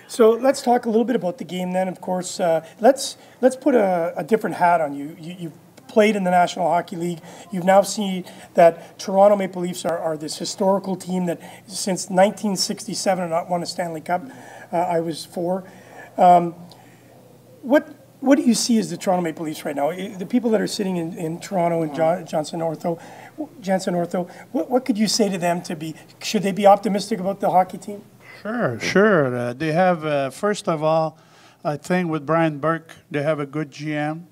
So let's talk a little bit about the game then. Of course, let's put a different hat on you. You've played in the National Hockey League. You've now seen that Toronto Maple Leafs are this historical team that since 1967 have not won a Stanley Cup. I was 4. What do you see as the Toronto Maple Leafs right now? The people that are sitting in Toronto and Jansen Ortho, what could you say to them should they be optimistic about the hockey team? Sure. They have, first of all, I think with Brian Burke, they have a good GM.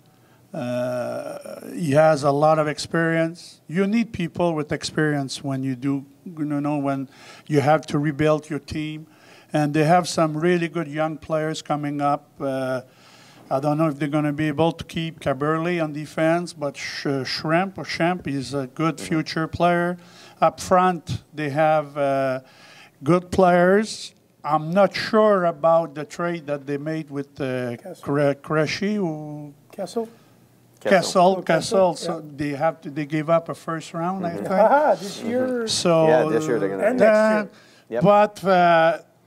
He has a lot of experience. You need people with experience when when you have to rebuild your team. And they have some really good young players coming up. I don't know if they're going to be able to keep Caberly on defense, but Schemp is a good future player. Up front, they have good players. I'm not sure about the trade that they made with Krejci or Kessel. Kessel. So they gave up a first round, I think. This year. So this year they're going to. And next year. Yep. But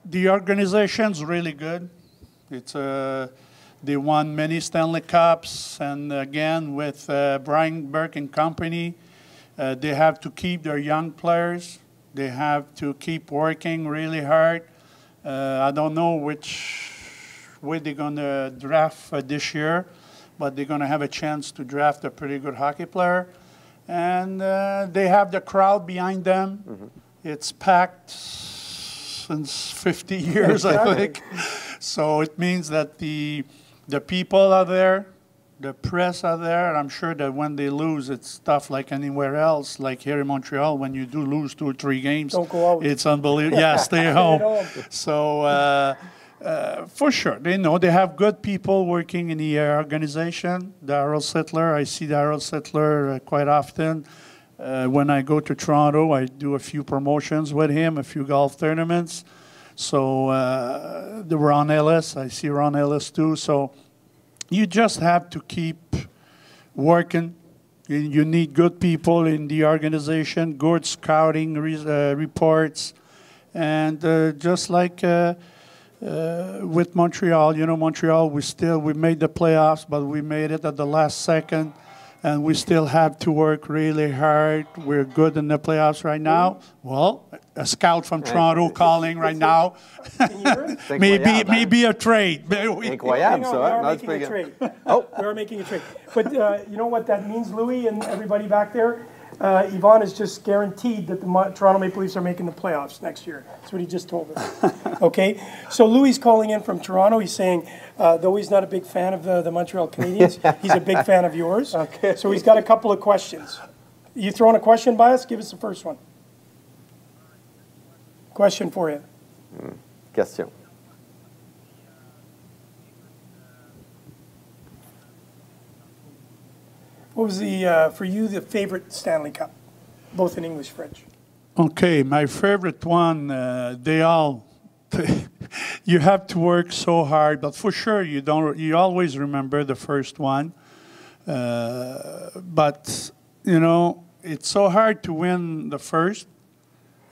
the organization's really good. It's they won many Stanley Cups, and again with Brian Burke and company, they have to keep their young players. They have to keep working really hard. I don't know which way they're going to draft this year, but they're going to have a chance to draft a pretty good hockey player. And they have the crowd behind them. Mm-hmm. It's packed since 50 years, I think. So it means that the people are there, the press are there, and I'm sure that when they lose, it's tough like anywhere else. Like here in Montreal, when you do lose 2 or 3 games, don't go out. It's unbelievable. Yeah, stay home. So for sure, they have good people working in the organization. Darryl Sittler, I see Darryl Sittler quite often. When I go to Toronto, I do a few promotions with him, a few golf tournaments. So the Ron Ellis, I see Ron Ellis too. So you just have to keep working. You need good people in the organization, good scouting reports. And just like with Montreal, Montreal, we made the playoffs, but we made it at the last second. And we still have to work really hard. We're good in the playoffs right now. Well, a scout from Toronto calling right now. maybe a trade. We are making a trade. We are making a trade. But you know what that means, Louis, and everybody back there? Yvon is just guaranteed that the Toronto Maple Leafs are making the playoffs next year. That's what he just told us. Okay? So Louis is calling in from Toronto. He's saying, though he's not a big fan of the Montreal Canadiens, he's a big fan of yours. Okay. So he's got a couple of questions. You throwing a question by us? Give us the first one. Question for you. Question. What was for you, the favorite Stanley Cup, both in English, French? Okay, my favorite one, they all, you have to work so hard, but for sure you always remember the first one. But, it's so hard to win the first.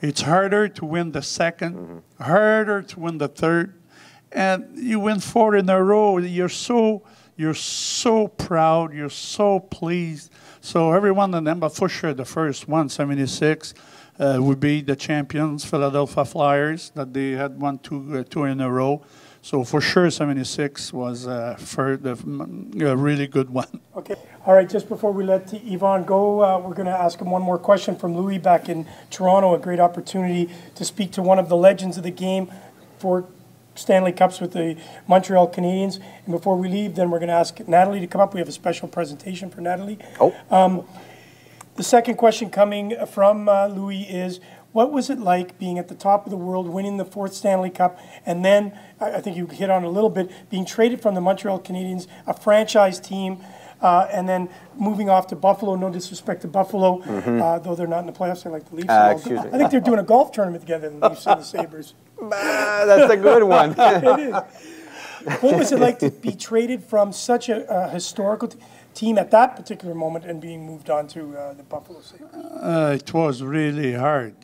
It's harder to win the second, harder to win the third. And you win 4 in a row, you're so proud, you're so pleased. So every one of them, but for sure the first one, 76, would be the champions, Philadelphia Flyers, that they had won two in a row. So for sure 76 was a really good one. Okay. All right, just before we let Yvon go, we're going to ask him one more question from Louis back in Toronto, a great opportunity to speak to one of the legends of the game for Stanley Cups with the Montreal Canadiens. And before we leave, then we're going to ask Natalie to come up. We have a special presentation for Natalie. The second question coming from Louis is, what was it like being at the top of the world, winning the 4th Stanley Cup, and then, I think you hit on it a little bit, being traded from the Montreal Canadiens, a franchise team, and then moving off to Buffalo, no disrespect to Buffalo, though they're not in the playoffs, they're like the Leafs. I think they're doing a golf tournament together, the Leafs and the Sabres. That's a good one. It is. What was it like to be traded from such a historical team at that particular moment and being moved on to the Buffalo Sabres? It was really hard.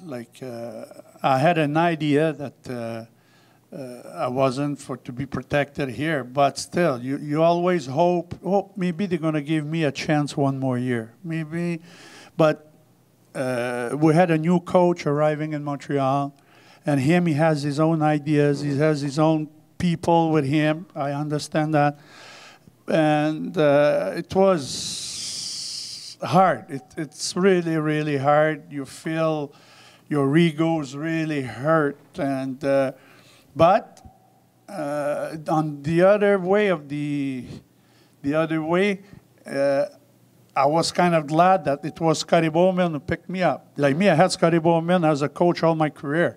I had an idea that I wasn't for to be protected here, but still, you always hope, oh, maybe they're going to give me a chance one more year, maybe. But we had a new coach arriving in Montreal, and he has his own ideas, he has his own people with him. I understand that, and it was hard. It's really, really hard. You feel your ego's really hurt, and but on the other way I was kind of glad that it was Scotty Bowman who picked me up. Like me, I had Scotty Bowman as a coach all my career,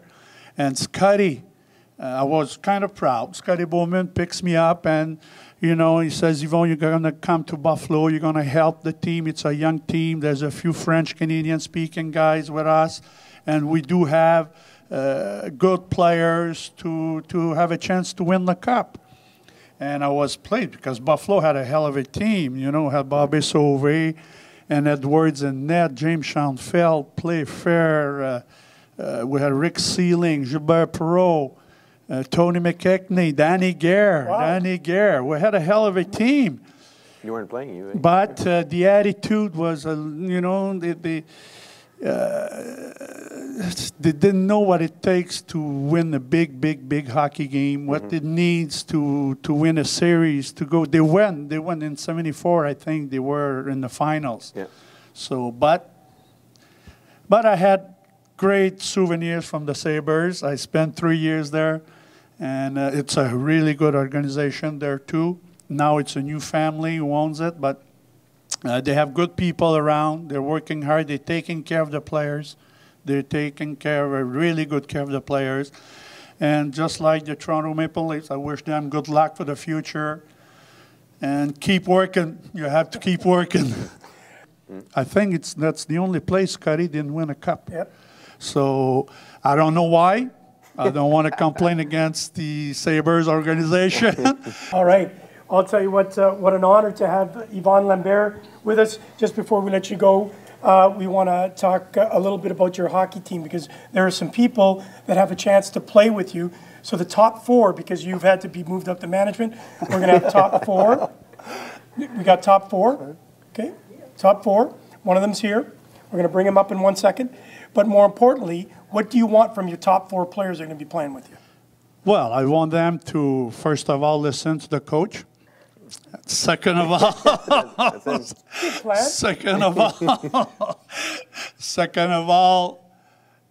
and Scotty, I was kind of proud. Scotty Bowman picks me up, and you know, he says, Yvon, you're going to come to Buffalo. You're going to help the team. It's a young team. There's a few French-Canadian speaking guys with us, and we do have good players to have a chance to win the cup. And I was pleased because Buffalo had a hell of a team. You know, had Bobby Sauvé and Edwards and net, James Schoenfeld, Playfair. We had Rick Sealing, Gilbert Perreault, Tony McKechnie, Danny Gare. Wow. Danny Gare. We had a hell of a team. You weren't playing, you. But the attitude was, you know, they didn't know what it takes to win a big hockey game, what it needs to win a series, to go. They won in '74, I think they were in the finals. Yeah. So, but I had great souvenirs from the Sabres. I spent 3 years there, and it's a really good organization there too. Now it's a new family who owns it, but they have good people around. They're working hard. They're taking care of the players. They're taking really good care of the players. And just like the Toronto Maple Leafs, I wish them good luck for the future. And keep working. You have to keep working. I think that's the only place Scotty didn't win a cup. Yep. So I don't know why. I don't want to complain against the Sabres organization. All right. I'll tell you what an honor to have Yvon Lambert with us. Just before we let you go, we want to talk a little bit about your hockey team, because there are some people that have a chance to play with you. So the top four, because you've had to be moved up to management, we're going to have top four. We got top four. Okay, top four. One of them's here. We're going to bring him up in 1 second. But more importantly, what do you want from your top four players that are going to be playing with you? Well, I want them to, first of all, listen to the coach. Second of all, second of all,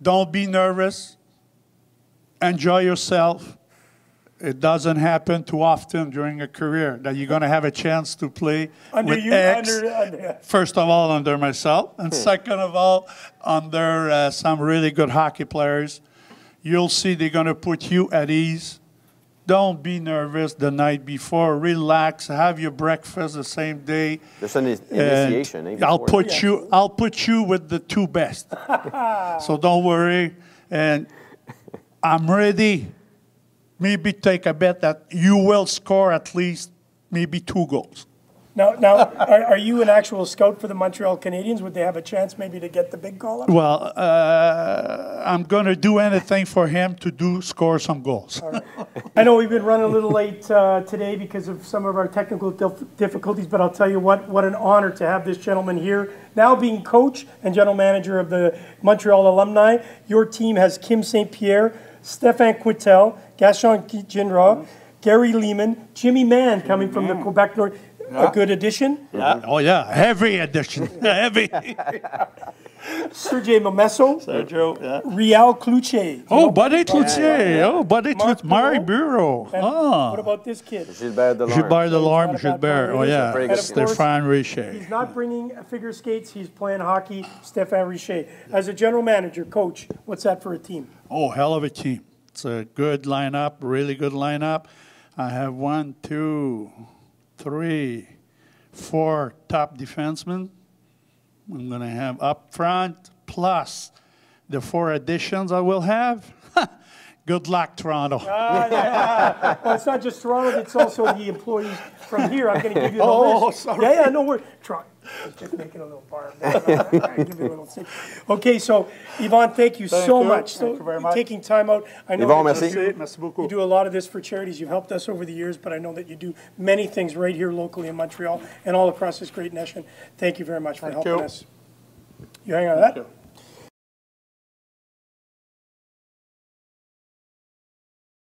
don't be nervous. Enjoy yourself. It doesn't happen too often during a career that you're going to have a chance to play with X. First of all, under myself, and second of all, under some really good hockey players. You'll see they're going to put you at ease. Don't be nervous the night before. Relax. Have your breakfast the same day. There's an initiation. I'll put you with the two best. So don't worry. And I'm ready. Maybe take a bet that you will score at least maybe 2 goals. Now, are you an actual scout for the Montreal Canadiens? Would they have a chance maybe to get the big call up? Well, I'm going to do anything for him to score some goals. Right. I know we've been running a little late today because of some of our technical difficulties, but I'll tell you what an honor to have this gentleman here. Now being coach and general manager of the Montreal alumni, your team has Kim St. Pierre, Stéphane Quintel, Gaston Gindra, Gary Lehman, Jimmy Mann coming from the Quebec North. A good addition? Yeah. Oh, yeah. Heavy addition. Heavy. Sergei Momesso. Sergio, yeah. Rial Cloutier. Oh, Buddy Cloutier. Oh, Buddy Cloutier. Mari Bureau. What about this kid? Gilbert Delorme. Gilbert Delorme. Gilbert. Oh, yeah. Stéphane Richer. He's not bringing figure skates. He's playing hockey. Stéphane Richer. As a general manager, coach, what's that for a team? Oh, hell of a team. It's a good lineup, really good lineup. I have 1, 2, 3, 4 top defensemen. I'm going to have up front, plus the 4 additions I will have. Good luck, Toronto. Well, it's not just Toronto, it's also the employees from here. I'm going to give you the list. Oh, sorry. Yeah, no, we're trying. Just making a little bar. Give you a little sip. Okay, so Yvon, thank you so much. Thank you very much. Taking time out. I know Yvon, that merci. Merci beaucoup. you do a lot of this for charities. You've helped us over the years, but I know that you do many things right here locally in Montreal and all across this great nation. Thank you very much for helping us. You hang on to that?